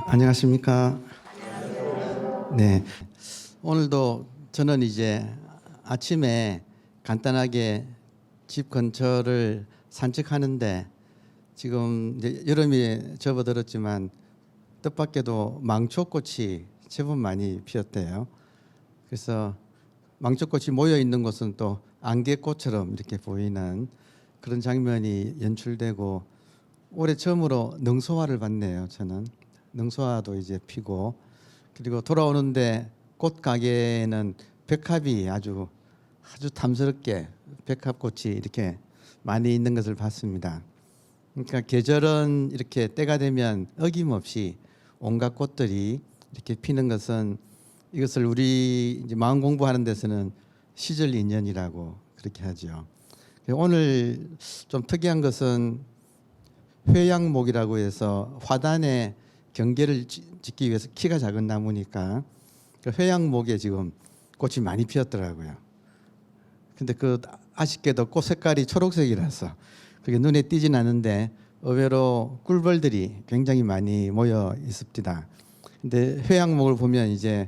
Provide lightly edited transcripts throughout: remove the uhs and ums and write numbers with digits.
안녕하십니까? 네. 오늘도 저는 이제 아침에 간단하게 집 근처를 산책하는데 지금 이제 여름이 접어들었지만 뜻밖에도 망초꽃이 제법 많이 피었대요. 그래서 망초꽃이 모여 있는 곳은 또 안개꽃처럼 이렇게 보이는 그런 장면이 연출되고 올해 처음으로 능소화를 봤네요. 저는 능소화도 이제 피고 그리고 돌아오는데 꽃 가게에는 백합이 아주 탐스럽게 백합꽃이 이렇게 많이 있는 것을 봤습니다. 그러니까 계절은 이렇게 때가 되면 어김없이 온갖 꽃들이 이렇게 피는 것은 이것을 우리 이제 마음 공부하는 데서는 시절 인연이라고 그렇게 하죠. 오늘 좀 특이한 것은 회양목이라고 해서 화단에 경계를 짓기 위해서 키가 작은 나무니까 그 회양목에 지금 꽃이 많이 피었더라고요. 근데 그 아쉽게도 꽃 색깔이 초록색이라서 그게 눈에 띄진 않는데 의외로 꿀벌들이 굉장히 많이 모여 있습니다. 근데 회양목을 보면 이제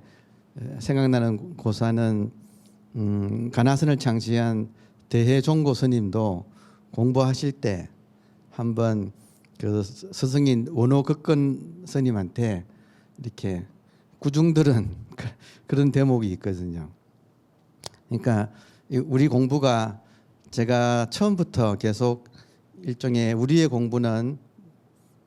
생각나는 고사는 가나선을 창시한 대해종고 스님도 공부하실 때 한번 그 스승인 원호극근 스님한테 이렇게 구중들은 그런 대목이 있거든요. 그러니까 우리 공부가 제가 처음부터 계속 일종의 우리의 공부는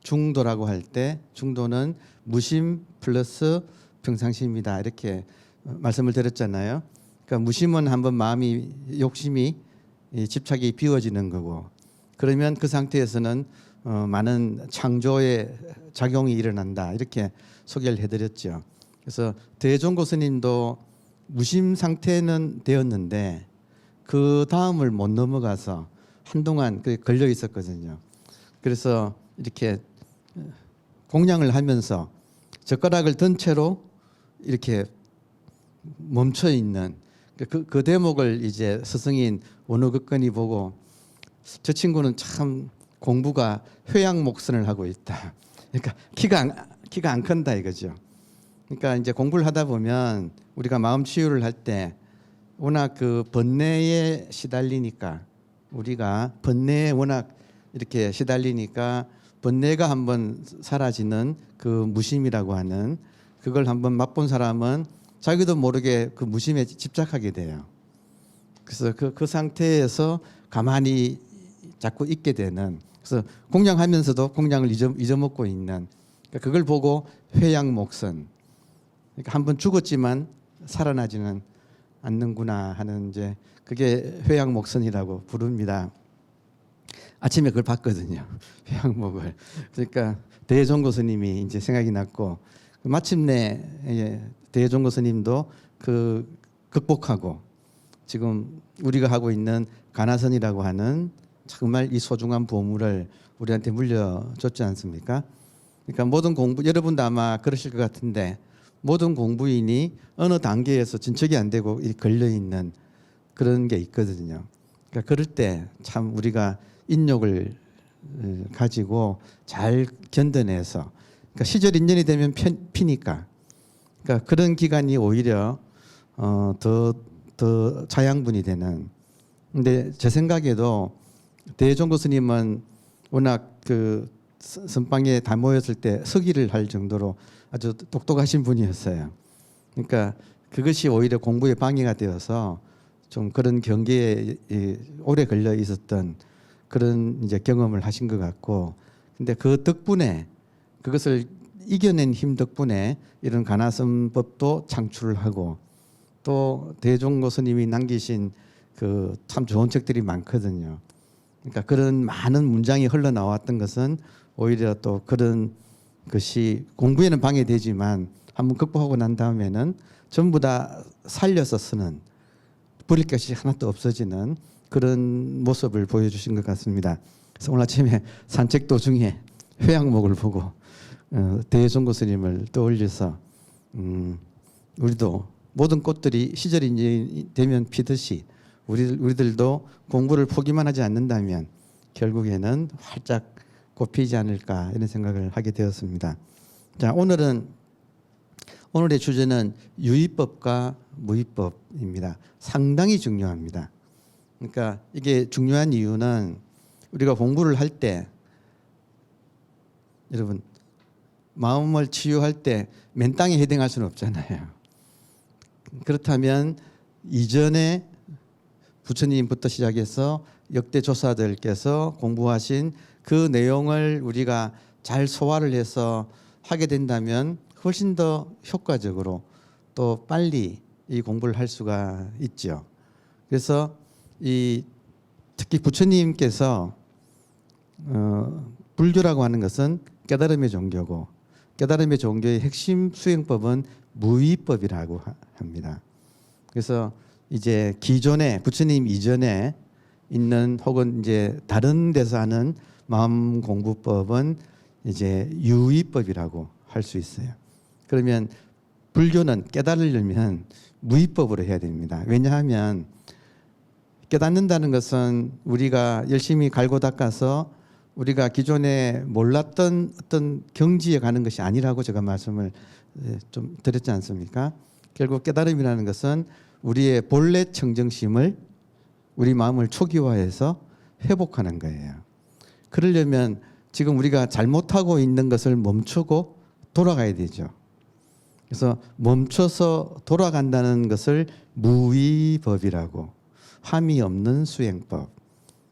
중도라고 할 때 중도는 무심 플러스 평상심이다 이렇게 말씀을 드렸잖아요. 그러니까 무심은 한번 마음이 욕심이 집착이 비워지는 거고 그러면 그 상태에서는 많은 창조의 작용이 일어난다 이렇게 소개를 해드렸죠. 그래서 대종고 스님도 무심 상태는 되었는데 그 다음을 못 넘어가서 한동안 걸려 있었거든요. 그래서 이렇게 공양을 하면서 젓가락을 든 채로 이렇게 멈춰 있는 그 대목을 이제 스승인 원호극근이 보고 저 친구는 참 공부가 회양목선을 하고 있다. 그러니까 키가 안 큰다 이거죠. 그러니까 이제 공부를 하다 보면 우리가 마음 치유를 할 때 워낙 그 번뇌에 시달리니까 우리가 번뇌에 워낙 이렇게 시달리니까 번뇌가 한번 사라지는 그 무심이라고 하는 그걸 한번 맛본 사람은 자기도 모르게 그 무심에 집착하게 돼요. 그래서 그 상태에서 가만히 자꾸 있게 되는 그래서 공양하면서도 공양을 잊어먹고 있는 그러니까 그걸 보고 회양목선 그러니까 한번 죽었지만 살아나지는 않는구나 하는 이제 그게 회양목선이라고 부릅니다. 아침에 그걸 봤거든요. 회양목을. 그러니까 대종고 스님이 이제 생각이 났고 마침내 대종고 스님도 그 극복하고 지금 우리가 하고 있는 가나선이라고 하는 정말 이 소중한 보물을 우리한테 물려줬지 않습니까? 그러니까 모든 공부 여러분도 아마 그러실 것 같은데 모든 공부인이 어느 단계에서 진척이 안 되고 걸려 있는 그런 게 있거든요. 그러니까 그럴 때 참 우리가 인욕을 가지고 잘 견뎌내서 그러니까 시절 인연이 되면 피니까 그러니까 그런 기간이 오히려 더 자양분이 되는. 근데 제 생각에도 대종고 스님은 워낙 그 선방에 다 모였을 때 서기를 할 정도로 아주 똑똑하신 분이었어요. 그러니까 그것이 오히려 공부에 방해가 되어서 좀 그런 경계에 오래 걸려 있었던 그런 이제 경험을 하신 것 같고, 근데 그 덕분에 그것을 이겨낸 힘 덕분에 이런 가나선법도 창출을 하고 또 대종고 스님이 남기신 그 참 좋은 책들이 많거든요. 그러니까 그런 많은 문장이 흘러나왔던 것은 오히려 또 그런 것이 공부에는 방해되지만 한번 극복하고 난 다음에는 전부 다 살려서 쓰는 버릴 것이 하나도 없어지는 그런 모습을 보여주신 것 같습니다. 그래서 오늘 아침에 산책 도중에 회양목을 보고 대종고 스님을 떠올려서 우리도 모든 꽃들이 시절이 되면 피듯이 우리들도 공부를 포기만 하지 않는다면 결국에는 활짝 꽃피지 않을까 이런 생각을 하게 되었습니다. 자, 오늘의 주제는 유의법과 무의법입니다. 상당히 중요합니다. 그러니까 이게 중요한 이유는 우리가 공부를 할 때 여러분 마음을 치유할 때 맨땅에 헤딩할 수는 없잖아요. 그렇다면 이전에 부처님부터 시작해서 역대 조사들께서 공부하신 그 내용을 우리가 잘 소화를 해서 하게 된다면 훨씬 더 효과적으로 또 빨리 이 공부를 할 수가 있죠. 그래서 특히 부처님께서 불교라고 하는 것은 깨달음의 종교고 깨달음의 종교의 핵심 수행법은 무의법이라고 합니다. 그래서 이제 기존에 부처님 이전에 있는 혹은 이제 다른 데서 하는 마음 공부법은 이제 유의법이라고 할 수 있어요. 그러면 불교는 깨달으려면 무의법으로 해야 됩니다. 왜냐하면 깨닫는다는 것은 우리가 열심히 갈고 닦아서 우리가 기존에 몰랐던 어떤 경지에 가는 것이 아니라고 제가 말씀을 좀 드렸지 않습니까? 결국 깨달음이라는 것은 우리의 본래 청정심을 우리 마음을 초기화해서 회복하는 거예요. 그러려면 지금 우리가 잘못하고 있는 것을 멈추고 돌아가야 되죠. 그래서 멈춰서 돌아간다는 것을 무의법이라고 함이 없는 수행법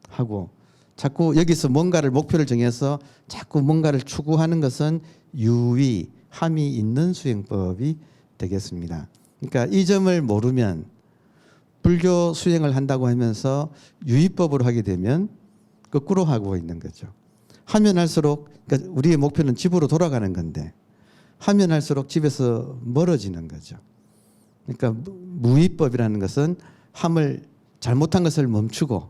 하고 자꾸 여기서 뭔가를 목표를 정해서 자꾸 뭔가를 추구하는 것은 유의, 함이 있는 수행법이 되겠습니다. 그러니까 이 점을 모르면 불교 수행을 한다고 하면서 유의법으로 하게 되면 거꾸로 하고 있는 거죠. 하면 할수록 그러니까 우리의 목표는 집으로 돌아가는 건데 하면 할수록 집에서 멀어지는 거죠. 그러니까 무의법이라는 것은 함을 잘못한 것을 멈추고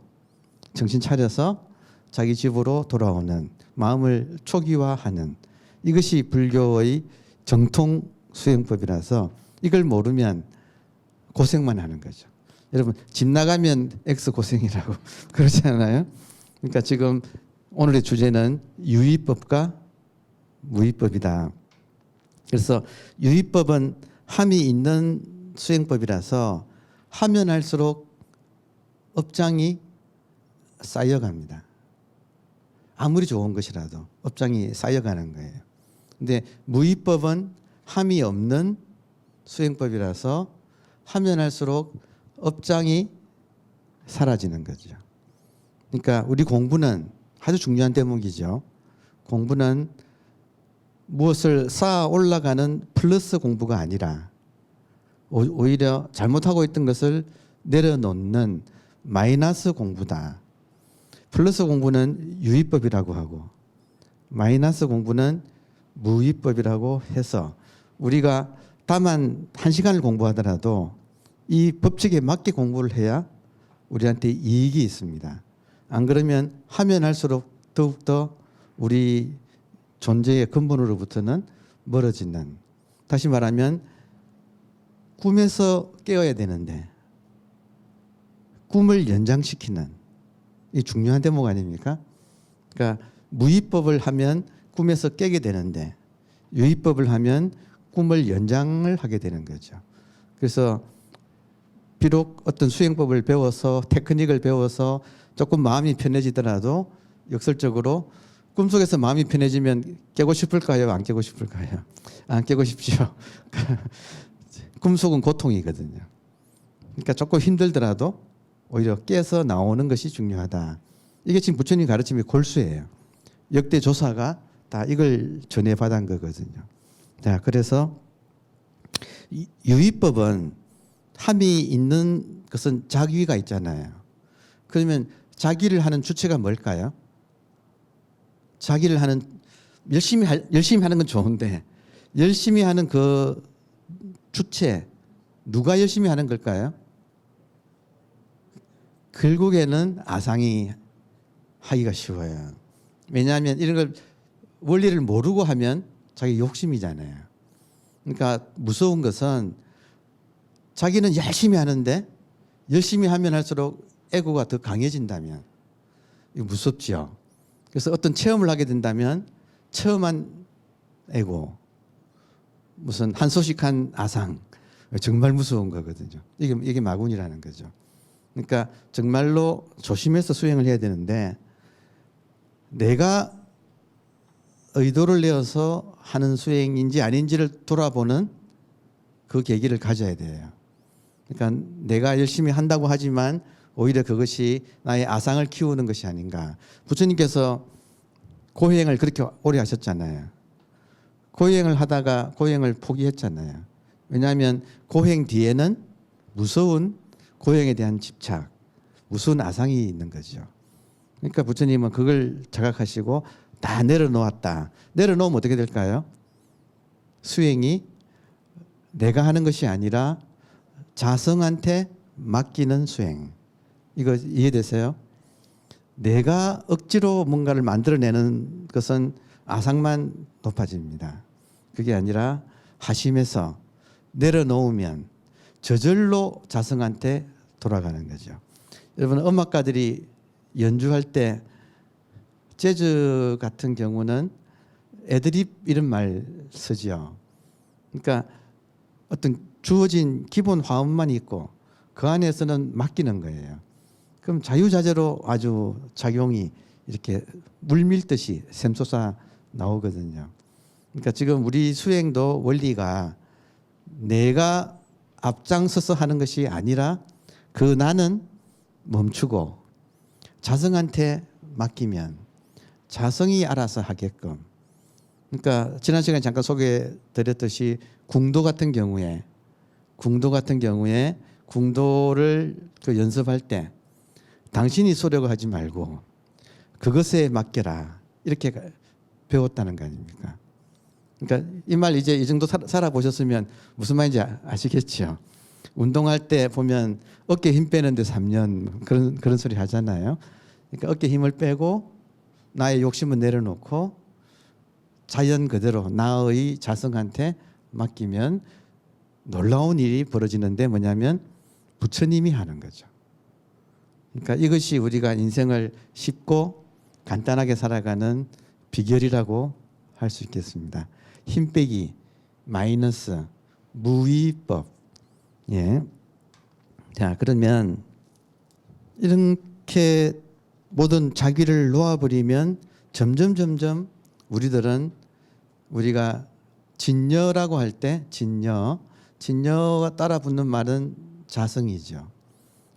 정신 차려서 자기 집으로 돌아오는 마음을 초기화하는 이것이 불교의 정통 수행법이라서 이걸 모르면 고생만 하는 거죠. 여러분 집 나가면 X 고생이라고 그러잖아요. 그러니까 지금 오늘의 주제는 유의법과 무의법이다. 그래서 유의법은 함이 있는 수행법이라서 하면 할수록 업장이 쌓여갑니다. 아무리 좋은 것이라도 업장이 쌓여가는 거예요. 근데 무의법은 함이 없는 수행법이라서 하면 할수록 업장이 사라지는 거죠. 그러니까 우리 공부는 아주 중요한 대목이죠. 공부는 무엇을 쌓아 올라가는 플러스 공부가 아니라 오히려 잘못하고 있던 것을 내려놓는 마이너스 공부다. 플러스 공부는 유의법이라고 하고 마이너스 공부는 무의법이라고 해서 우리가 다만 1시간을 공부하더라도 이 법칙에 맞게 공부를 해야 우리한테 이익이 있습니다. 안 그러면 하면 할수록 더욱더 우리 존재의 근본으로부터는 멀어지는, 다시 말하면 꿈에서 깨어야 되는데 꿈을 연장시키는 이 중요한 대목 아닙니까? 그러니까 무의법을 하면 꿈에서 깨게 되는데 유의법을 하면 꿈을 연장을 하게 되는 거죠. 그래서 비록 어떤 수행법을 배워서 테크닉을 배워서 조금 마음이 편해지더라도 역설적으로 꿈속에서 마음이 편해지면 깨고 싶을까요? 안 깨고 싶을까요? 안 깨고 싶죠. 꿈속은 고통이거든요. 그러니까 조금 힘들더라도 오히려 깨서 나오는 것이 중요하다. 이게 지금 부처님 가르침의 골수예요. 역대 조사가 다 이걸 전해받은 거거든요. 자, 그래서 유의법은 함이 있는 것은 자기가 있잖아요. 그러면 자기를 하는 주체가 뭘까요? 자기를 하는 열심히 하는 건 좋은데 열심히 하는 그 주체 누가 열심히 하는 걸까요? 결국에는 아상이 하기가 쉬워요. 왜냐하면 이런 걸 원리를 모르고 하면 자기 욕심이잖아요. 그러니까 무서운 것은 자기는 열심히 하는데 열심히 하면 할수록 에고가 더 강해진다면 이거 무섭죠. 그래서 어떤 체험을 하게 된다면 체험한 에고, 무슨 한소식한 아상, 정말 무서운 거거든요. 이게 마군이라는 거죠. 그러니까 정말로 조심해서 수행을 해야 되는데 내가 의도를 내어서 하는 수행인지 아닌지를 돌아보는 그 계기를 가져야 돼요. 그러니까 내가 열심히 한다고 하지만 오히려 그것이 나의 아상을 키우는 것이 아닌가. 부처님께서 고행을 그렇게 오래 하셨잖아요. 고행을 하다가 고행을 포기했잖아요. 왜냐하면 고행 뒤에는 무서운 고행에 대한 집착, 무서운 아상이 있는 거죠. 그러니까 부처님은 그걸 자각하시고 다 내려놓았다. 내려놓으면 어떻게 될까요? 수행이 내가 하는 것이 아니라 자성한테 맡기는 수행. 이거 이해되세요? 내가 억지로 뭔가를 만들어내는 것은 아상만 높아집니다. 그게 아니라 하심에서 내려놓으면 저절로 자성한테 돌아가는 거죠. 여러분 음악가들이 연주할 때 재즈 같은 경우는 애드립 이런 말 쓰죠. 그러니까 어떤 주어진 기본 화음만 있고 그 안에서는 맡기는 거예요. 그럼 자유자재로 아주 작용이 이렇게 물밀듯이 샘솟아 나오거든요. 그러니까 지금 우리 수행도 원리가 내가 앞장서서 하는 것이 아니라 그 나는 멈추고 자성한테 맡기면 자성이 알아서 하게끔. 그러니까 지난 시간에 잠깐 소개드렸듯이 궁도 같은 경우에 궁도를 그 연습할 때 당신이 쏘려고 하지 말고 그것에 맡겨라 이렇게 배웠다는 거 아닙니까? 그러니까 이 말 이제 이 정도 살아보셨으면 무슨 말인지 아시겠죠? 운동할 때 보면 어깨 힘 빼는데 3년 그런 소리 하잖아요. 그러니까 어깨 힘을 빼고 나의 욕심은 내려놓고 자연 그대로 나의 자성한테 맡기면 놀라운 일이 벌어지는데 뭐냐면 부처님이 하는 거죠. 그러니까 이것이 우리가 인생을 쉽고 간단하게 살아가는 비결이라고 할 수 있겠습니다. 힘 빼기, 마이너스, 무위법. 예. 자, 그러면 이렇게 모든 자기를 놓아버리면 점점 우리가 진여라고 할 때 진여가 따라 붙는 말은 자성이죠.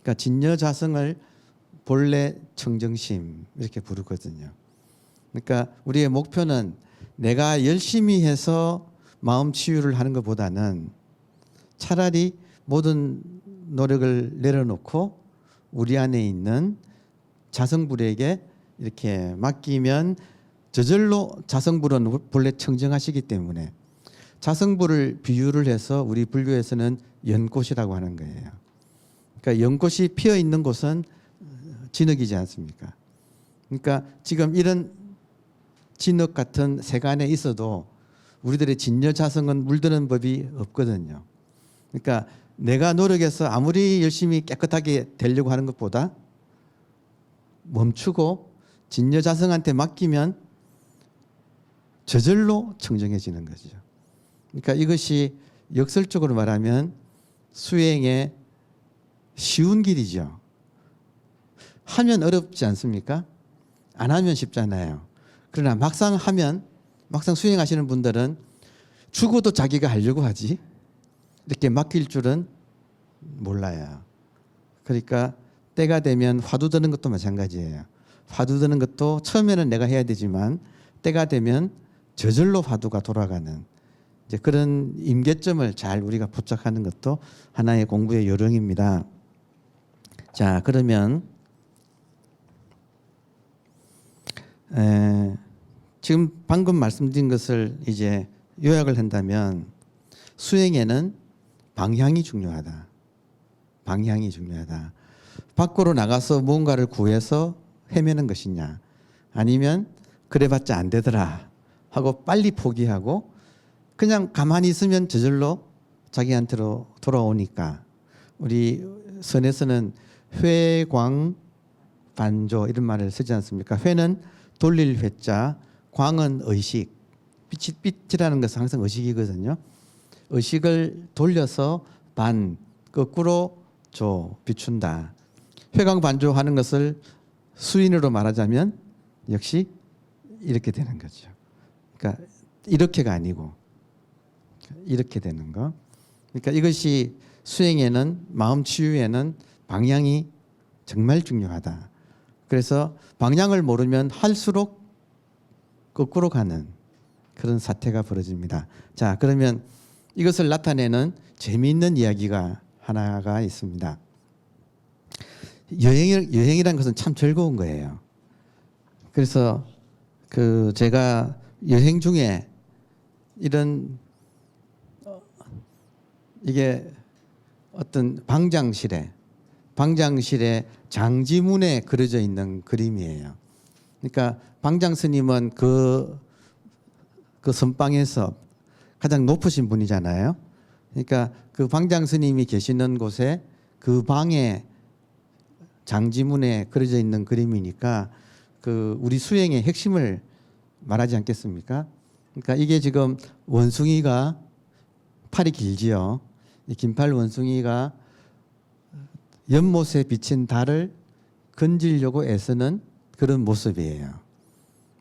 그러니까 진여 자성을 본래 청정심 이렇게 부르거든요. 그러니까 우리의 목표는 내가 열심히 해서 마음 치유를 하는 것보다는 차라리 모든 노력을 내려놓고 우리 안에 있는 자성불에게 이렇게 맡기면 저절로 자성불은 본래 청정하시기 때문에 자성불을 비유를 해서 우리 불교에서는 연꽃이라고 하는 거예요. 그러니까 연꽃이 피어 있는 곳은 진흙이지 않습니까? 그러니까 지금 이런 진흙 같은 세간에 있어도 우리들의 진여자성은 물드는 법이 없거든요. 그러니까 내가 노력해서 아무리 열심히 깨끗하게 되려고 하는 것보다 멈추고 진여자성한테 맡기면 저절로 청정해지는 거죠. 그러니까 이것이 역설적으로 말하면 수행의 쉬운 길이죠. 하면 어렵지 않습니까? 안 하면 쉽잖아요. 그러나 막상 수행하시는 분들은 죽어도 자기가 하려고 하지 이렇게 맡길 줄은 몰라요. 그러니까 때가 되면 화두 드는 것도 마찬가지예요. 화두 드는 것도 처음에는 내가 해야 되지만 때가 되면 저절로 화두가 돌아가는 이제 그런 임계점을 잘 우리가 포착하는 것도 하나의 공부의 요령입니다. 자, 그러면 지금 방금 말씀드린 것을 이제 요약을 한다면 수행에는 방향이 중요하다. 방향이 중요하다. 밖으로 나가서 무언가를 구해서 헤매는 것이냐 아니면 그래봤자 안 되더라 하고 빨리 포기하고 그냥 가만히 있으면 저절로 자기한테로 돌아오니까 우리 선에서는 회광반조 이런 말을 쓰지 않습니까? 회는 돌릴 회자, 광은 의식. 빛이라는 것은 항상 의식이거든요. 의식을 돌려서 거꾸로 비춘다. 회광반조하는 것을 수인으로 말하자면 역시 이렇게 되는 거죠. 그러니까 이렇게가 아니고 이렇게 되는 거. 그러니까 이것이 수행에는, 마음 치유에는 방향이 정말 중요하다. 그래서 방향을 모르면 할수록 거꾸로 가는 그런 사태가 벌어집니다. 자, 그러면 이것을 나타내는 재미있는 이야기가 하나가 있습니다. 여행이라는 것은 참 즐거운 거예요. 그래서 제가 여행 중에 이런 이게 어떤 방장실에 장지문에 그려져 있는 그림이에요. 그러니까 방장 스님은 그 선방에서 가장 높으신 분이잖아요. 그러니까 그 방장 스님이 계시는 곳에 그 방에 장지문에 그려져 있는 그림이니까 우리 수행의 핵심을 말하지 않겠습니까? 그러니까 이게 지금 원숭이가 팔이 길지요. 이 긴팔 원숭이가 연못에 비친 달을 건지려고 애쓰는 그런 모습이에요.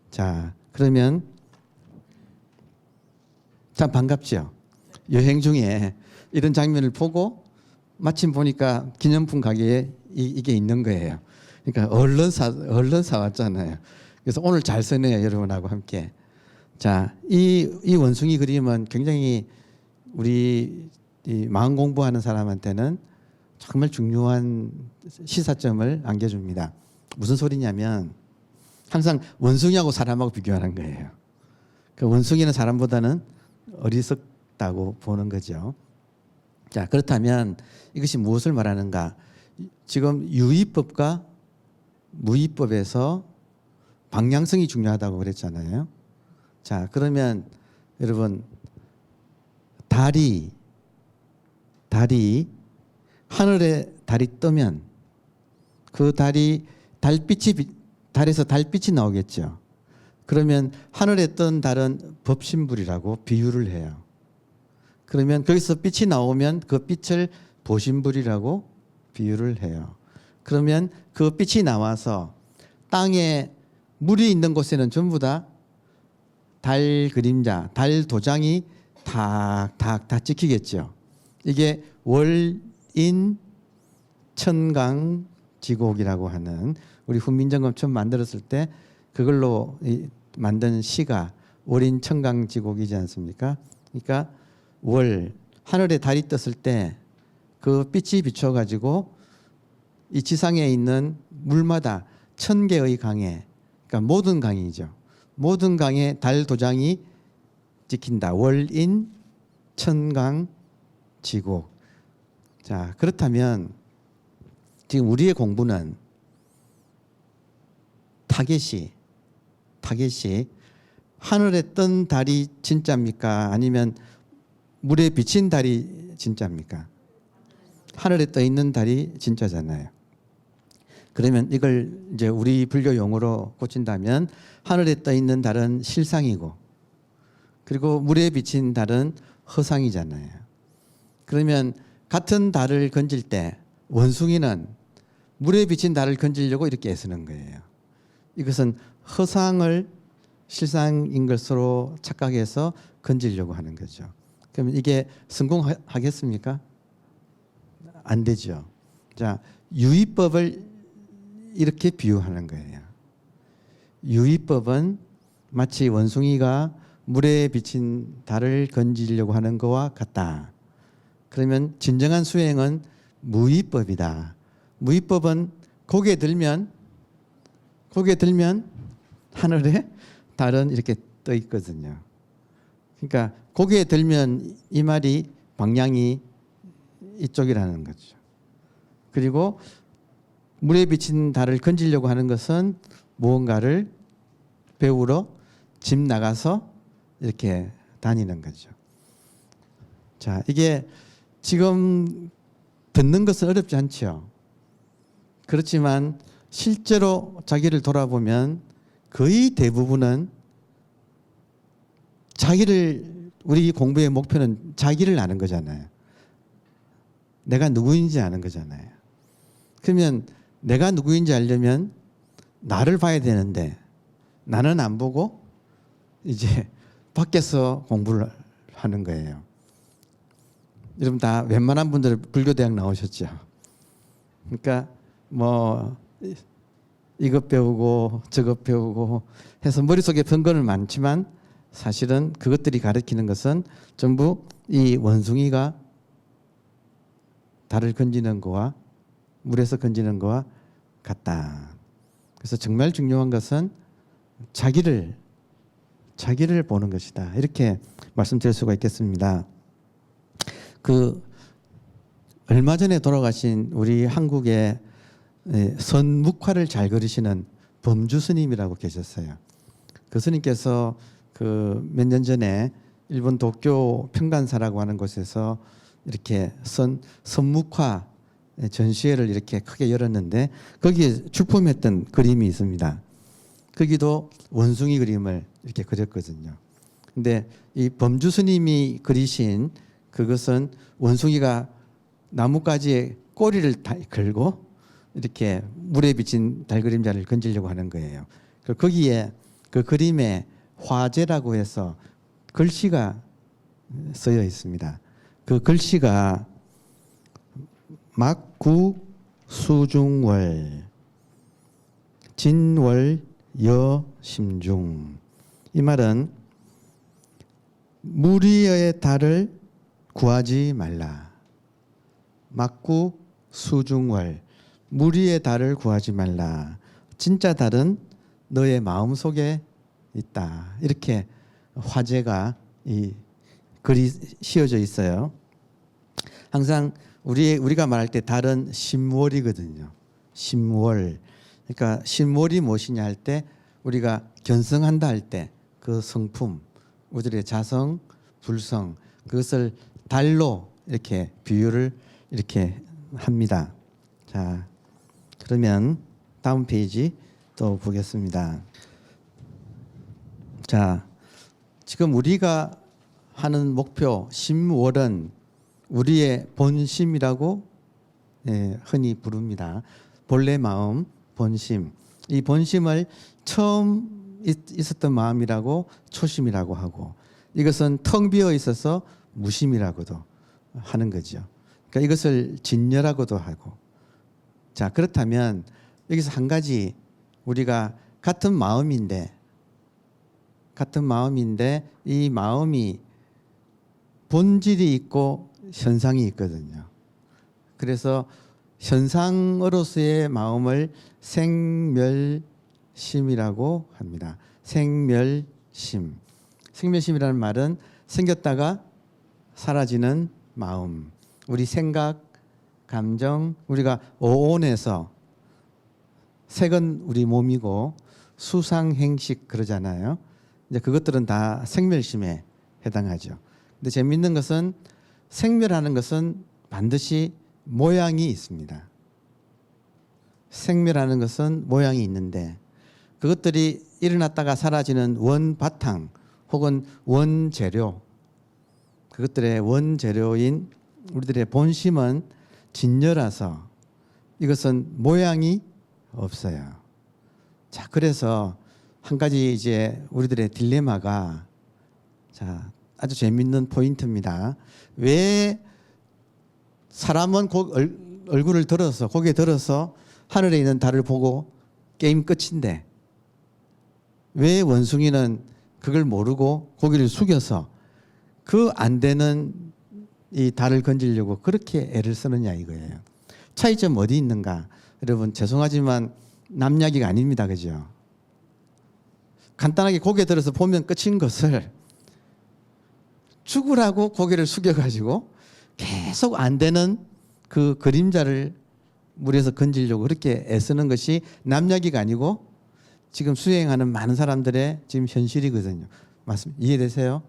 자, 그러면 참 반갑죠. 여행 중에 이런 장면을 보고 마침 보니까 기념품 가게에 이게 있는 거예요. 그러니까 얼른 사왔잖아요. 그래서 오늘 잘 쓰네요, 여러분하고 함께. 자, 이 원숭이 그림은 굉장히 우리 이 마음 공부하는 사람한테는 정말 중요한 시사점을 안겨줍니다. 무슨 소리냐면 항상 원숭이하고 사람하고 비교하는 거예요. 그 원숭이는 사람보다는 어리석다고 보는 거죠. 자, 그렇다면 이것이 무엇을 말하는가? 지금 유의법과 무의법에서 방향성이 중요하다고 그랬잖아요. 자, 그러면 여러분 달이 하늘에 달이 뜨면 그 달에서 달빛이 나오겠죠. 그러면 하늘에 뜬 달은 법신불이라고 비유를 해요. 그러면 거기서 빛이 나오면 그 빛을 보신불이라고 비유를 해요. 그러면 그 빛이 나와서 땅에 물이 있는 곳에는 전부 다 달 그림자, 달 도장이 다 찍히겠죠. 이게 월인 천강 지곡이라고 하는 우리 훈민정음 처음 만들었을 때 그걸로 만든 시가 월인 천강 지곡이지 않습니까? 그러니까 하늘에 달이 떴을 때 그 빛이 비춰가지고 이 지상에 있는 물마다 1000개의 강에, 그러니까 모든 강이죠. 모든 강에 달 도장이 찍힌다. 월인 천강 지곡. 자, 그렇다면 지금 우리의 공부는 타겟이 하늘에 뜬 달이 진짜입니까? 아니면 물에 비친 달이 진짜입니까? 하늘에 떠 있는 달이 진짜잖아요. 그러면 이걸 이제 우리 불교 용어로 고친다면 하늘에 떠 있는 달은 실상이고 그리고 물에 비친 달은 허상이잖아요. 그러면 같은 달을 건질 때 원숭이는 물에 비친 달을 건지려고 이렇게 애쓰는 거예요. 이것은 허상을 실상인 것으로 착각해서 건지려고 하는 거죠. 그러면 이게 성공하겠습니까? 안 되죠. 자, 유의법을 이렇게 비유하는 거예요. 유의법은 마치 원숭이가 물에 비친 달을 건지려고 하는 것과 같다. 그러면 진정한 수행은 무의법이다. 무의법은 고개 들면 하늘에 달은 이렇게 떠 있거든요. 그러니까 고개 들면 이 말이 방향이 이쪽이라는 거죠. 그리고 물에 비친 달을 건지려고 하는 것은 무언가를 배우러 집 나가서 이렇게 다니는 거죠. 자, 이게 지금 듣는 것은 어렵지 않죠. 그렇지만 실제로 자기를 돌아보면 거의 대부분은 자기를 우리 공부의 목표는 자기를 아는 거잖아요. 내가 누구인지 아는 거잖아요. 그러면 내가 누구인지 알려면 나를 봐야 되는데 나는 안 보고 이제 밖에서 공부를 하는 거예요. 여러분 다 웬만한 분들 불교대학 나오셨죠. 그러니까 뭐 이것 배우고 저것 배우고 해서 머릿속에 번거는 많지만 사실은 그것들이 가르치는 것은 전부 이 원숭이가 달을 건지는 거와 물에서 건지는 거와 같다. 그래서 정말 중요한 것은 자기를 보는 것이다. 이렇게 말씀드릴 수가 있겠습니다. 그 얼마 전에 돌아가신 우리 한국의 선묵화를 잘 그리시는 범주 스님이라고 계셨어요. 그 스님께서 그 몇 년 전에 일본 도쿄 평간사라고 하는 곳에서 이렇게 선묵화 전시회를 이렇게 크게 열었는데 거기에 출품했던 그림이 있습니다. 거기도 원숭이 그림을 이렇게 그렸거든요. 근데 이 범주 스님이 그리신 그것은 원숭이가 나뭇가지에 꼬리를 걸고 이렇게 물에 비친 달 그림자를 건지려고 하는 거예요. 거기에 그 그림에 화제라고 해서 글씨가 쓰여 있습니다. 그 글씨가 막구 수중월 진월 여심중. 이 말은 무리의 달을 구하지 말라. 막구 수중월 무리의 달을 구하지 말라. 진짜 달은 너의 마음 속에 있다. 이렇게 화제가 이 글이 씌워져 있어요. 항상 우리가 말할 때 달은 심월이거든요. 심월. 그러니까 심월이 무엇이냐 할 때 우리가 견성한다 할 때 그 성품, 우리들의 자성, 불성 그것을 달로 이렇게 비유를 이렇게 합니다. 자, 그러면 다음 페이지 또 보겠습니다. 자, 지금 우리가 하는 목표 심월은 우리의 본심이라고 흔히 부릅니다. 본래 마음, 본심. 이 본심을 처음 있었던 마음이라고 초심이라고 하고 이것은 텅 비어 있어서 무심이라고도 하는 거죠. 그러니까 이것을 진여라고도 하고. 자, 그렇다면 여기서 한 가지 우리가 같은 마음인데 이 마음이 본질이 있고 현상이 있거든요. 그래서 현상으로서의 마음을 생멸심이라고 합니다. 생멸심. 생멸심이라는 말은 생겼다가 사라지는 마음. 우리 생각, 감정, 우리가 오온에서 색은 우리 몸이고 수상, 행식 그러잖아요. 이제 그것들은 다 생멸심에 해당하죠. 근데 재미있는 것은 생멸하는 것은 반드시 모양이 있습니다. 생멸하는 것은 모양이 있는데 그것들이 일어났다가 사라지는 원바탕 혹은 원재료, 그것들의 원재료인 우리들의 본심은 진여라서 이것은 모양이 없어요. 자, 그래서 한 가지 이제 우리들의 딜레마가 자, 아주 재밌는 포인트입니다. 왜 사람은 얼굴을 들어서 고개 들어서 하늘에 있는 달을 보고 게임 끝인데 왜 원숭이는 그걸 모르고 고개를 숙여서 그 안 되는 이 달을 건지려고 그렇게 애를 쓰느냐 이거예요. 차이점 어디 있는가? 여러분 죄송하지만 남 이야기가 아닙니다. 그죠? 간단하게 고개 들어서 보면 끝인 것을 죽으라고 고개를 숙여가지고 계속 안 되는 그 그림자를 물에서 건지려고 그렇게 애쓰는 것이 남 이야기가 아니고 지금 수행하는 많은 사람들의 지금 현실이거든요. 맞습니다. 이해되세요?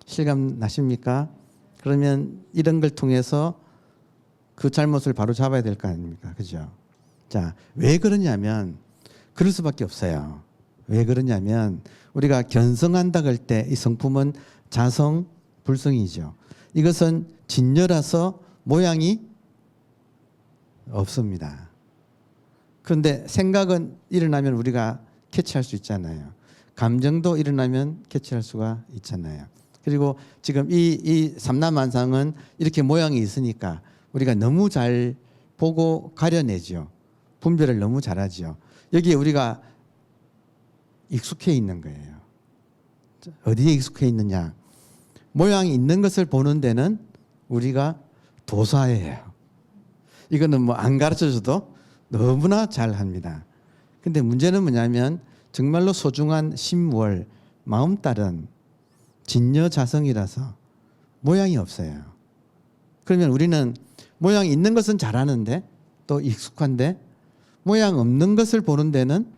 실감 나십니까? 그러면 이런 걸 통해서 그 잘못을 바로 잡아야 될 거 아닙니까? 그죠? 자, 왜 그러냐면 그럴 수밖에 없어요. 왜 그러냐면 우리가 견성한다 할 때 이 성품은 자성, 불성이죠. 이것은 진여라서 모양이 없습니다. 그런데 생각은 일어나면 우리가 캐치할 수 있잖아요. 감정도 일어나면 캐치할 수가 있잖아요. 그리고 지금 이 삼라만상은 이렇게 모양이 있으니까 우리가 너무 잘 보고 가려내죠. 분별을 너무 잘하죠. 여기에 우리가 익숙해 있는 거예요. 어디에 익숙해 있느냐? 모양이 있는 것을 보는 데는 우리가 도사예요. 이거는 뭐 안 가르쳐줘도 너무나 잘합니다. 근데 문제는 뭐냐면 정말로 소중한 심월, 마음딸은 진여자성이라서 모양이 없어요. 그러면 우리는 모양이 있는 것은 잘하는데 또 익숙한데 모양 없는 것을 보는 데는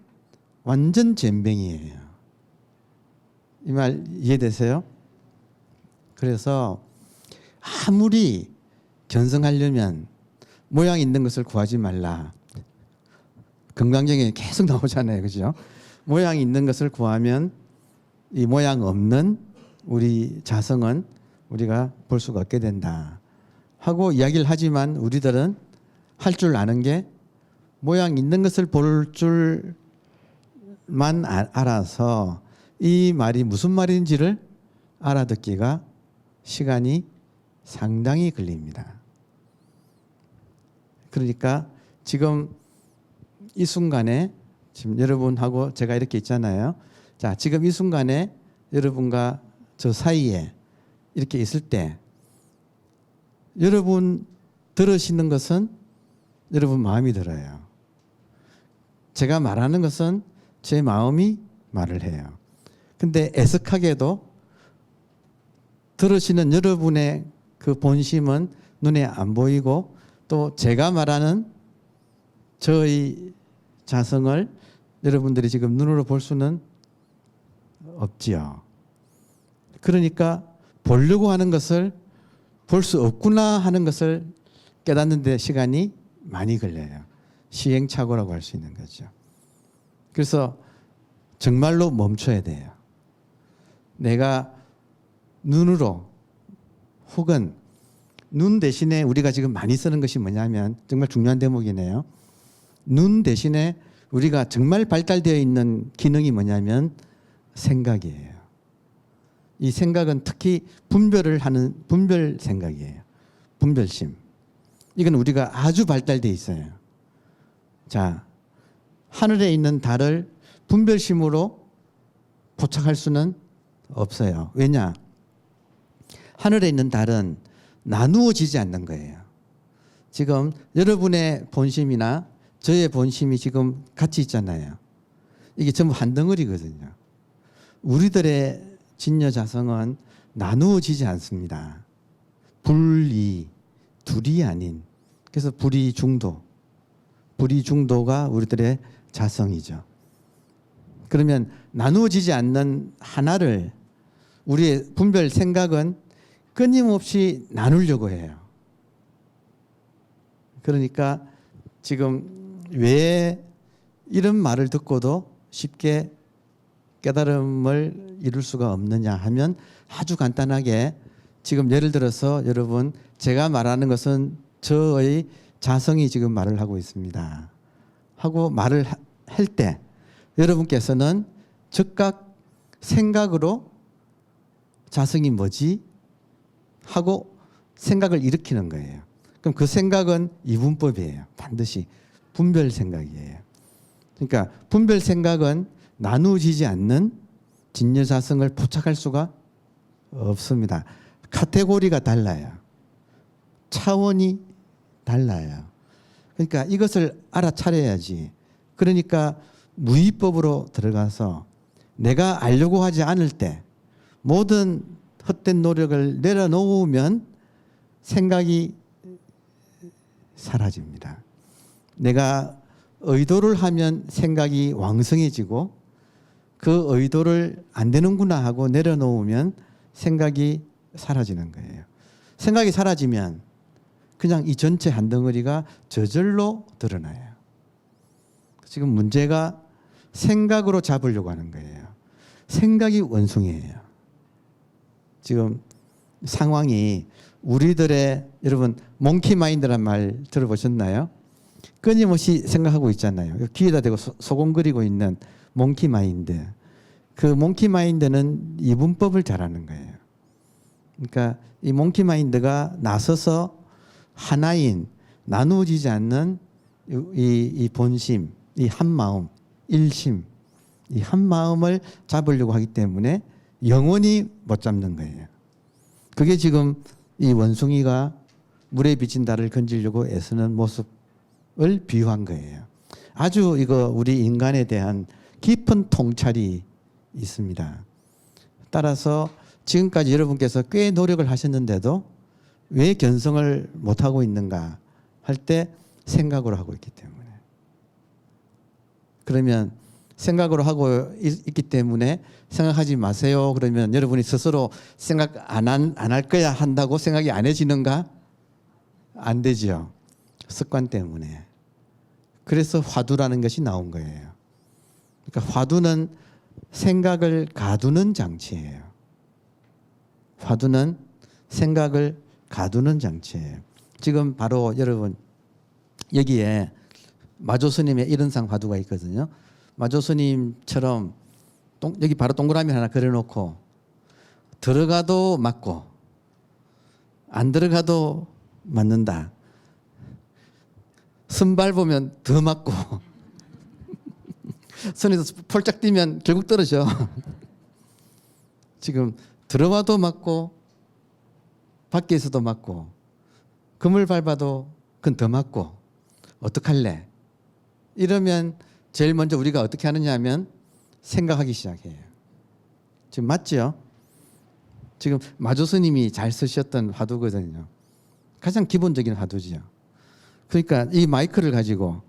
완전 젬병이에요. 이 말 이해되세요? 그래서 아무리 견성하려면 모양 있는 것을 구하지 말라. 금강경에 계속 나오잖아요. 그죠? 모양 있는 것을 구하면 이 모양 없는 우리 자성은 우리가 볼 수가 없게 된다 하고 이야기를 하지만 우리들은 할 줄 아는 게 모양 있는 것을 볼 줄만 알아서 이 말이 무슨 말인지를 알아듣기가 시간이 상당히 걸립니다. 그러니까 지금 이 순간에 지금 여러분하고 제가 이렇게 있잖아요. 자, 지금 이 순간에 여러분과 저 사이에 이렇게 있을 때 여러분 들으시는 것은 여러분 마음이 들어요. 제가 말하는 것은 제 마음이 말을 해요. 근데 애석하게도 들으시는 여러분의 그 본심은 눈에 안 보이고 또 제가 말하는 저의 자성을 여러분들이 지금 눈으로 볼 수는 없지요. 그러니까 보려고 하는 것을 볼 수 없구나 하는 것을 깨닫는 데 시간이 많이 걸려요. 시행착오라고 할 수 있는 거죠. 그래서 정말로 멈춰야 돼요. 내가 눈으로 혹은 눈 대신에 우리가 지금 많이 쓰는 것이 뭐냐면 정말 중요한 대목이네요. 눈 대신에 우리가 정말 발달되어 있는 기능이 뭐냐면 생각이에요. 이 생각은 특히 분별을 하는 분별 생각이에요. 분별심. 이건 우리가 아주 발달되어 있어요. 자, 하늘에 있는 달을 분별심으로 포착할 수는 없어요. 왜냐? 하늘에 있는 달은 나누어지지 않는 거예요. 지금 여러분의 본심이나 저의 본심이 지금 같이 있잖아요. 이게 전부 한 덩어리거든요. 우리들의 진여자성은 나누어지지 않습니다. 분리, 둘이 아닌. 그래서 불이중도. 불이중도가 우리들의 자성이죠. 그러면 나누어지지 않는 하나를 우리의 분별 생각은 끊임없이 나누려고 해요. 그러니까 지금 왜 이런 말을 듣고도 쉽게 깨달음을 이룰 수가 없느냐 하면 아주 간단하게 지금 예를 들어서 여러분 제가 말하는 것은 저의 자성이 지금 말을 하고 있습니다. 하고 말을 할 때 여러분께서는 즉각 생각으로 자성이 뭐지? 하고 생각을 일으키는 거예요. 그럼 그 생각은 이분법이에요. 반드시 분별 생각이에요. 그러니까 분별 생각은 나누어지지 않는 진여자성을 포착할 수가 없습니다. 카테고리가 달라요. 차원이 달라요. 그러니까 이것을 알아차려야지. 그러니까 무의법으로 들어가서 내가 알려고 하지 않을 때 모든 헛된 노력을 내려놓으면 생각이 사라집니다. 내가 의도를 하면 생각이 왕성해지고 그 의도를 안 되는구나 하고 내려놓으면 생각이 사라지는 거예요. 생각이 사라지면 그냥 이 전체 한 덩어리가 저절로 드러나요. 지금 문제가 생각으로 잡으려고 하는 거예요. 생각이 원숭이에요. 지금 상황이 우리들의 여러분 몽키 마인드란 말 들어보셨나요? 끊임없이 생각하고 있잖아요. 귀에다 대고 소곤거리고 있는 몽키 마인드. 그 몽키 마인드는 이분법을 잘하는 거예요. 그러니까 이 몽키 마인드가 나서서 하나인 나누어지지 않는 이 본심, 이 한마음, 일심, 이 한마음을 잡으려고 하기 때문에 영원히 못 잡는 거예요. 그게 지금 이 원숭이가 물에 비친 달을 건지려고 애쓰는 모습을 비유한 거예요. 아주 이거 우리 인간에 대한 깊은 통찰이 있습니다. 따라서 지금까지 여러분께서 꽤 노력을 하셨는데도 왜 견성을 못하고 있는가 할 때 생각으로 하고 있기 때문에. 그러면 생각으로 하고 있기 때문에 생각하지 마세요. 그러면 여러분이 스스로 생각 안 할 거야 한다고 생각이 안 해지는가? 안 되죠. 습관 때문에. 그래서 화두라는 것이 나온 거예요. 그러니까 화두는 생각을 가두는 장치예요. 화두는 생각을 가두는 장치예요. 지금 바로 여러분 여기에 마조스님의 일은상 화두가 있거든요. 마조스님처럼 여기 바로 동그라미 하나 그려놓고 들어가도 맞고 안 들어가도 맞는다. 선발 보면 더 맞고 선에서 폴짝 뛰면 결국 떨어져. 지금 들어와도 맞고 밖에서도 맞고 금을 밟아도 그건 더 맞고 어떡할래? 이러면 제일 먼저 우리가 어떻게 하느냐 하면 생각하기 시작해요. 지금 맞죠? 지금 마조스님이 잘 쓰셨던 화두거든요. 가장 기본적인 화두지요. 그러니까 이 마이크를 가지고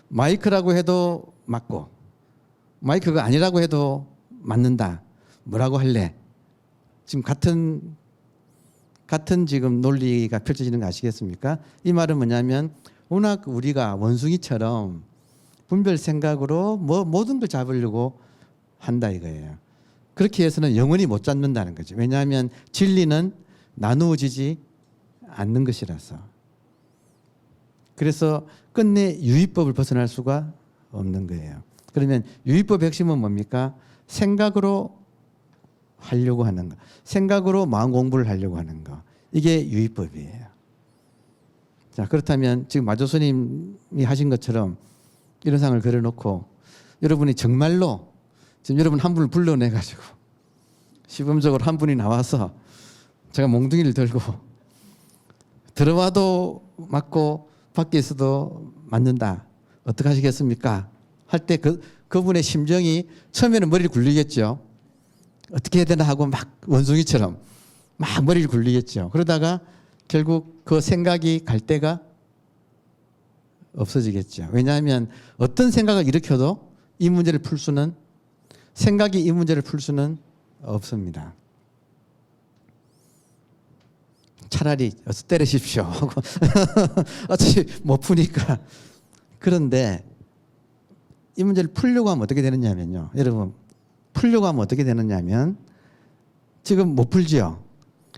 마이크라고 해도 맞고 마이크가 아니라고 해도 맞는다. 뭐라고 할래? 지금 같은 지금 논리가 펼쳐지는 거 아시겠습니까? 이 말은 뭐냐면 워낙 우리가 원숭이처럼 분별 생각으로 모든 걸 잡으려고 한다 이거예요. 그렇게 해서는 영원히 못 잡는다는 거죠. 왜냐하면 진리는 나누어지지 않는 것이라서. 그래서 끝내 유의법을 벗어날 수가 없는 거예요. 그러면 유의법의 핵심은 뭡니까? 생각으로 하려고 하는 거. 생각으로 마음 공부를 하려고 하는 거. 이게 유의법이에요. 자, 그렇다면 지금 마조스님이 하신 것처럼 이런 상을 그려놓고 여러분이 정말로 지금 여러분 한 분을 불러내가지고 시범적으로 한 분이 나와서 제가 몽둥이를 들고 들어와도 맞고 밖에서도 맞는다. 어떻게 하시겠습니까? 할 때 그분의 심정이 처음에는 머리를 굴리겠죠. 어떻게 해야 되나 하고 막 원숭이처럼 막 머리를 굴리겠죠. 그러다가 결국 그 생각이 갈 때가 없어지겠죠. 왜냐하면 어떤 생각을 일으켜도 이 문제를 풀 수는 생각이 이 문제를 풀 수는 없습니다. 차라리 어서 때리십시오. 어차피 못 푸니까. 그런데 이 문제를 풀려고 하면 어떻게 되느냐면요. 여러분 풀려고 하면 어떻게 되느냐면 지금 못 풀지요.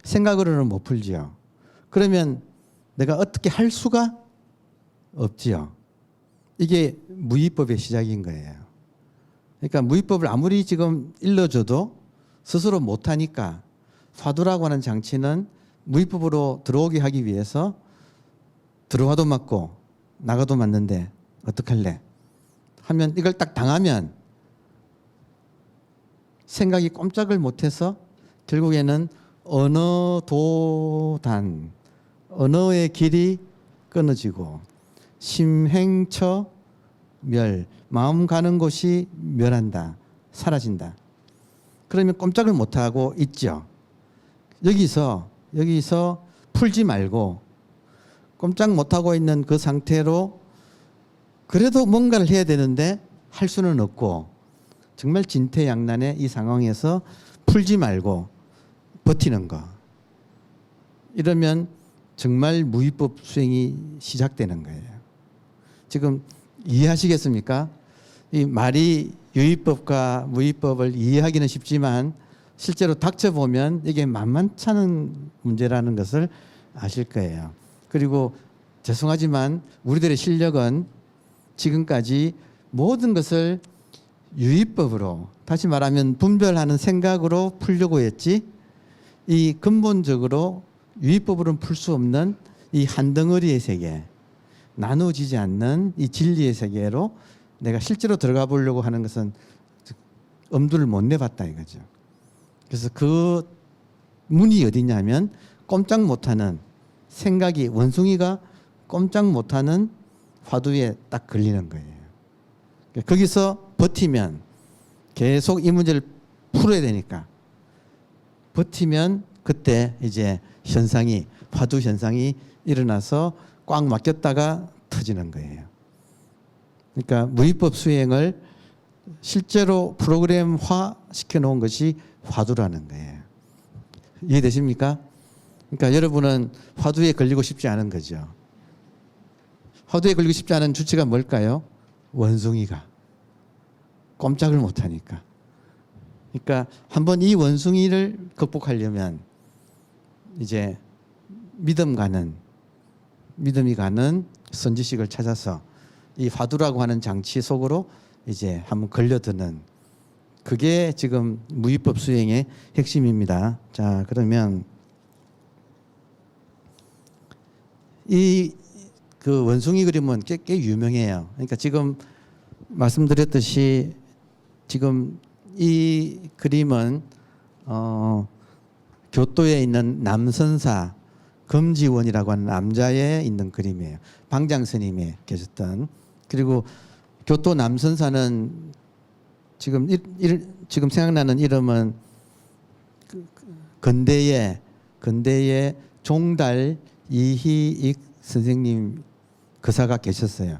생각으로는 못 풀지요. 그러면 내가 어떻게 할 수가 없지요. 이게 무의법의 시작인 거예요. 그러니까 무의법을 아무리 지금 일러줘도 스스로 못하니까 화두라고 하는 장치는 무의법으로 들어오게 하기 위해서 들어와도 맞고 나가도 맞는데 어떡할래? 하면 이걸 딱 당하면 생각이 꼼짝을 못해서 결국에는 언어도단, 언어의 길이 끊어지고 심행처 멸, 마음 가는 곳이 멸한다, 사라진다. 그러면 꼼짝을 못하고 있죠. 여기서 풀지 말고 꼼짝 못하고 있는 그 상태로 그래도 뭔가를 해야 되는데 할 수는 없고 정말 진퇴양난의 이 상황에서 풀지 말고 버티는 거. 이러면 정말 무위법 수행이 시작되는 거예요. 지금 이해하시겠습니까? 이 말이 유의법과 무의법을 이해하기는 쉽지만 실제로 닥쳐보면 이게 만만찮은 문제라는 것을 아실 거예요. 그리고 죄송하지만 우리들의 실력은 지금까지 모든 것을 유의법으로, 다시 말하면 분별하는 생각으로 풀려고 했지, 이 근본적으로 유의법으로는 풀 수 없는 이 한 덩어리의 세계, 나누어지지 않는 이 진리의 세계로 내가 실제로 들어가 보려고 하는 것은 엄두를 못 내봤다 이거죠. 그래서 그 문이 어디냐면 꼼짝 못하는 생각이, 원숭이가 꼼짝 못하는 화두에 딱 걸리는 거예요. 거기서 버티면 계속 이 문제를 풀어야 되니까 버티면 그때 이제 현상이, 화두 현상이 일어나서 꽉 막혔다가 터지는 거예요. 그러니까 무위법 수행을 실제로 프로그램화 시켜놓은 것이 화두라는 거예요. 이해되십니까? 그러니까 여러분은 화두에 걸리고 싶지 않은 거죠. 화두에 걸리고 싶지 않은 주체가 뭘까요? 원숭이가 꼼짝을 못하니까. 그러니까 한번 이 원숭이를 극복하려면 이제 믿음이 가는 선지식을 찾아서 이 화두라고 하는 장치 속으로 이제 한번 걸려드는, 그게 지금 무위법 수행의 핵심입니다. 자, 그러면 이 그 원숭이 그림은 꽤 유명해요. 그러니까 지금 말씀드렸듯이 지금 이 그림은 교토에 있는 남선사 금지원이라고 하는 남자에 있는 그림이에요. 방장 스님이 계셨던. 그리고 교토 남선사는 지금 지금 생각나는 이름은 근대의 종달 이희익 선생님 거사가 계셨어요.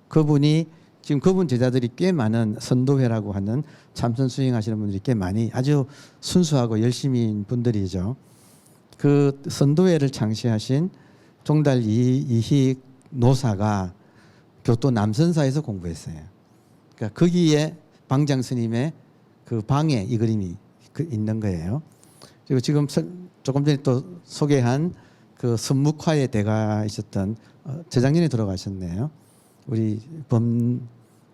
그분이 지금 그분 제자들이 꽤 많은 선도회라고 하는 참선 수행하시는 분들이 꽤 많이, 아주 순수하고 열심인 분들이죠. 그 선도회를 창시하신 종달 이희익 노사가 교토 남선사에서 공부했어요. 그러니까 거기에 방장 스님의 그 방에 이 그림이 있는 거예요. 그리고 지금 조금 전에 또 소개한 그 선묵화의 대가 있었던 재작년에 돌아가셨네요. 우리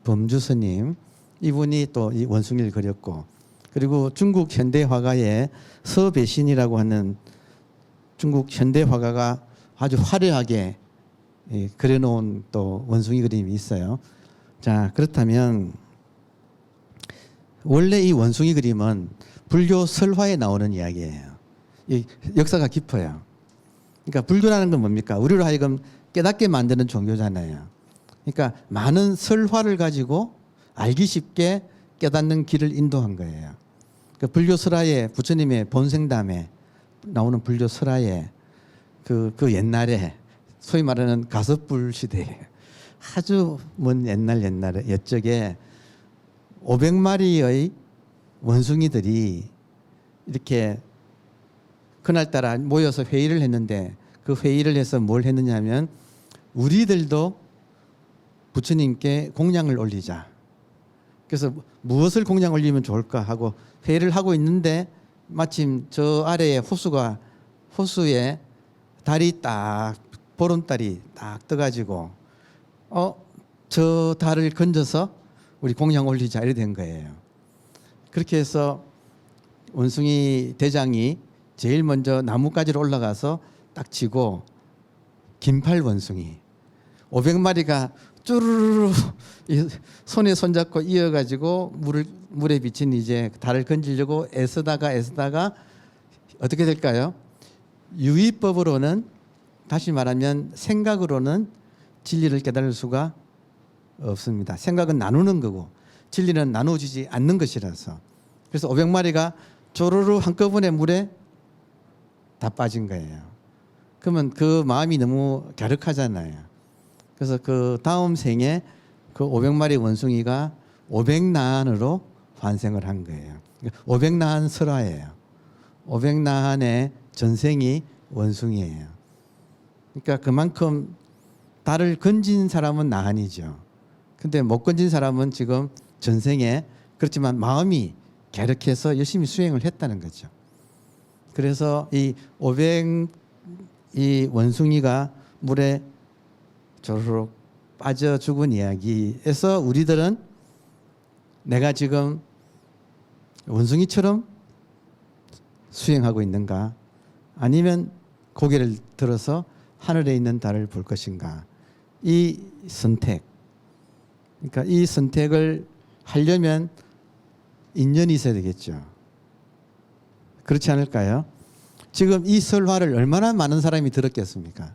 범주 스님, 이분이 또 이 원숭이를 그렸고, 그리고 중국 현대 화가의 서배신이라고 하는 중국 현대 화가가 아주 화려하게 그려놓은 또 원숭이 그림이 있어요. 자, 그렇다면 원래 이 원숭이 그림은 불교 설화에 나오는 이야기예요. 이 역사가 깊어요. 그러니까 불교라는 건 뭡니까? 우리로 하여금 깨닫게 만드는 종교잖아요. 그러니까 많은 설화를 가지고 알기 쉽게 깨닫는 길을 인도한 거예요. 그러니까 불교 설화에, 부처님의 본생담에 나오는 불교 설화에 그 옛날에 소위 말하는 가섭불 시대에 아주 먼 옛날에 옛적에 500마리의 원숭이들이 이렇게 그날따라 모여서 회의를 했는데, 그 회의를 해서 뭘 했느냐 하면 우리들도 부처님께 공양을 올리자. 그래서 무엇을 공양 올리면 좋을까 하고 회의를 하고 있는데 마침 저 아래에 호수에 달이 딱, 보름달이 딱 떠가지고 저 달을 건져서 우리 공양 올리자 이래 된 거예요. 그렇게 해서 원숭이 대장이 제일 먼저 나뭇가지로 올라가서 딱 치고 긴팔 원숭이 500마리가 쭈르르 손에 손잡고 이어가지고 물에 비친 이제 달을 건지려고 애쓰다가 어떻게 될까요? 유의법으로는, 다시 말하면 생각으로는 진리를 깨달을 수가 없습니다. 생각은 나누는 거고 진리는 나누어지지 않는 것이라서. 그래서 500마리가 조르르 한꺼번에 물에 다 빠진 거예요. 그러면 그 마음이 너무 갸륵하잖아요. 그래서 그 다음 생에 그 500마리 원숭이가 500나한으로 환생을 한 거예요. 500나한 설화예요. 500나한의 전생이 원숭이예요. 그러니까 그만큼 달을 건진 사람은 나한이죠. 근데 못 건진 사람은 지금 전생에, 그렇지만 마음이 계력해서 열심히 수행을 했다는 거죠. 그래서 이 500 이 원숭이가 물에 조르륵 빠져 죽은 이야기에서 우리들은 내가 지금 원숭이처럼 수행하고 있는가, 아니면 고개를 들어서 하늘에 있는 달을 볼 것인가, 이 선택, 그러니까 이 선택을 하려면 인연이 있어야 되겠죠. 그렇지 않을까요? 지금 이 설화를 얼마나 많은 사람이 들었겠습니까?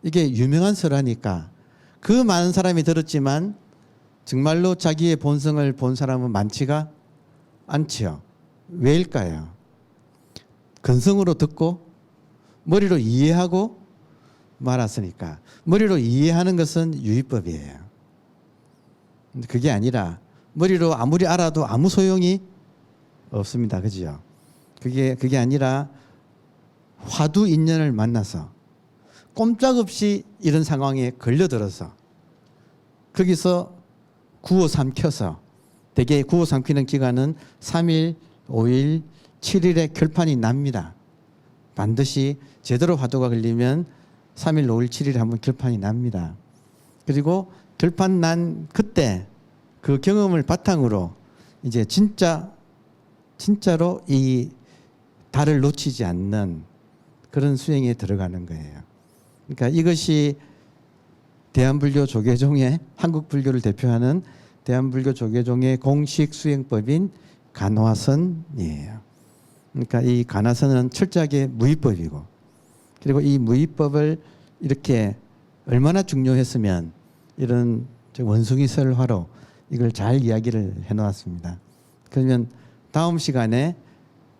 이게 유명한 설화니까 그 많은 사람이 들었지만 정말로 자기의 본성을 본 사람은 많지가 않지요. 왜일까요? 근성으로 듣고 머리로 이해하고 말았으니까. 머리로 이해하는 것은 유의법이에요. 그게 아니라 머리로 아무리 알아도 아무 소용이 없습니다. 그죠? 그게 아니라 화두 인연을 만나서 꼼짝없이 이런 상황에 걸려들어서 거기서 구워 삼켜서, 대개 구워 삼키는 기간은 3일, 5일, 7일의 결판이 납니다. 반드시 제대로 화두가 걸리면 3일, 5일, 7일에 한번 결판이 납니다. 그리고 결판 난 그때 그 경험을 바탕으로 이제 진짜로 이 달을 놓치지 않는 그런 수행에 들어가는 거예요. 그러니까 이것이 대한불교 조계종의, 한국 불교를 대표하는 대한불교 조계종의 공식 수행법인 간화선이에요. 그러니까 이 간화선은 철저하게 무위법이고, 그리고 이 무위법을 이렇게 얼마나 중요했으면 이런 원숭이 설화로 이걸 잘 이야기를 해놓았습니다. 그러면 다음 시간에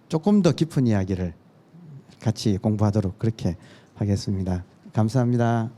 조금 더 깊은 이야기를 같이 공부하도록 그렇게 하겠습니다. 감사합니다.